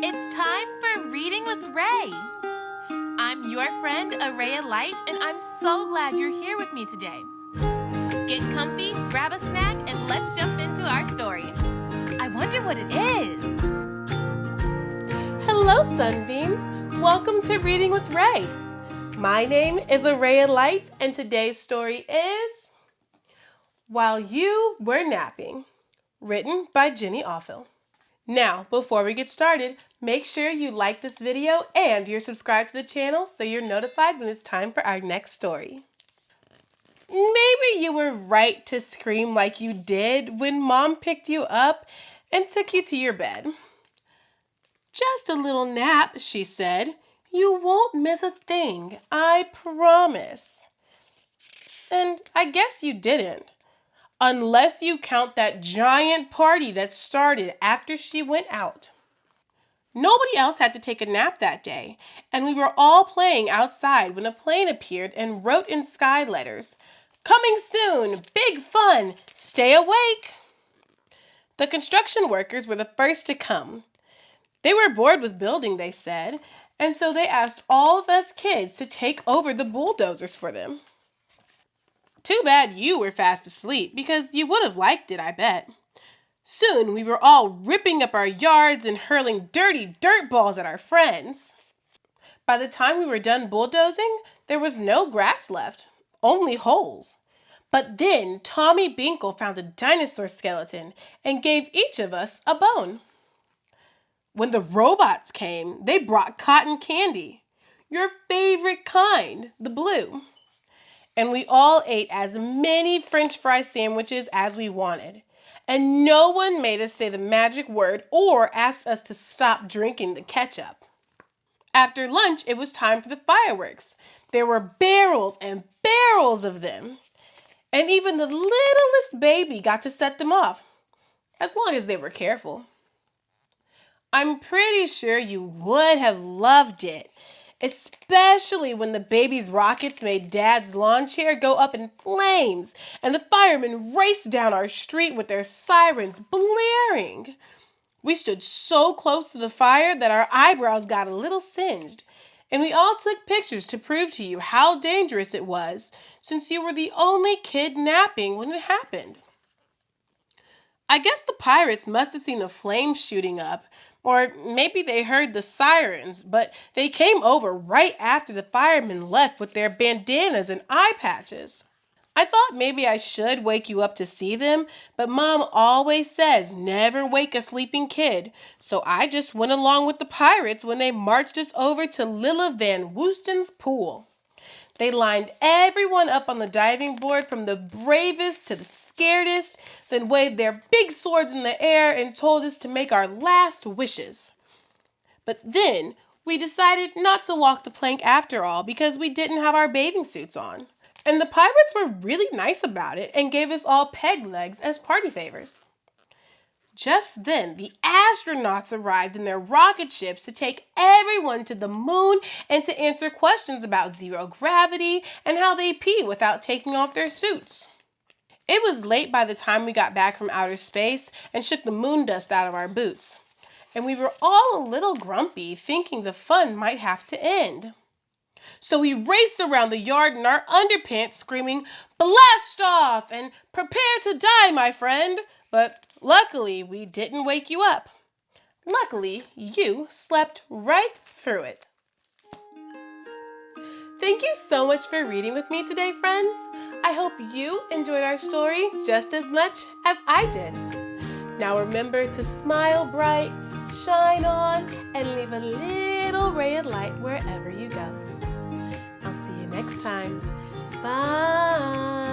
It's time for Reading with Ray. I'm your friend, A Ray of Light, and I'm so glad you're here with me today. Get comfy, grab a snack, and let's jump into our story. I wonder what it is. Hello, Sunbeams. Welcome to Reading with Ray. My name is A Ray of Light, and today's story is While You Were Napping, written by Jenny Offill. Now, before we get started, make sure you like this video and you're subscribed to the channel so you're notified when it's time for our next story. Maybe you were right to scream like you did when Mom picked you up and took you to your bed. Just a little nap, she said. You won't miss a thing, I promise. And I guess you didn't. Unless you count that giant party that started after she went out. Nobody else had to take a nap that day, and we were all playing outside when a plane appeared and wrote in sky letters, "Coming soon, big fun, stay awake." The construction workers were the first to come. They were bored with building, they said, and so they asked all of us kids to take over the bulldozers for them. Too bad you were fast asleep, because you would have liked it, I bet. Soon we were all ripping up our yards and hurling dirty dirt balls at our friends. By the time we were done bulldozing, there was no grass left, only holes. But then Tommy Binkle found a dinosaur skeleton and gave each of us a bone. When the robots came, they brought cotton candy, your favorite kind, the blue. And we all ate as many French fry sandwiches as we wanted. And no one made us say the magic word or asked us to stop drinking the ketchup. After lunch, it was time for the fireworks. There were barrels and barrels of them. And even the littlest baby got to set them off, as long as they were careful. I'm pretty sure you would have loved it, especially when the baby's rockets made Dad's lawn chair go up in flames and the firemen raced down our street with their sirens blaring. We stood so close to the fire that our eyebrows got a little singed, and we all took pictures to prove to you how dangerous it was, since you were the only kid napping when it happened. I guess the pirates must have seen the flames shooting up, or maybe they heard the sirens, but they came over right after the firemen left with their bandanas and eye patches. I thought maybe I should wake you up to see them, but Mom always says never wake a sleeping kid, so I just went along with the pirates when they marched us over to Lilla Van Woesten's pool. They lined everyone up on the diving board from the bravest to the scaredest, then waved their big swords in the air and told us to make our last wishes. But then we decided not to walk the plank after all because we didn't have our bathing suits on. And the pirates were really nice about it and gave us all peg legs as party favors. Just then, the astronauts arrived in their rocket ships to take everyone to the moon and to answer questions about zero gravity and how they pee without taking off their suits. It was late by the time we got back from outer space and shook the moon dust out of our boots. And we were all a little grumpy, thinking the fun might have to end. So we raced around the yard in our underpants screaming, "Blast off!" and "Prepare to die, my friend!" But luckily, we didn't wake you up. Luckily, you slept right through it. Thank you so much for reading with me today, friends. I hope you enjoyed our story just as much as I did. Now remember to smile bright, shine on, and leave a little ray of light wherever you go. I'll see you next time. Bye.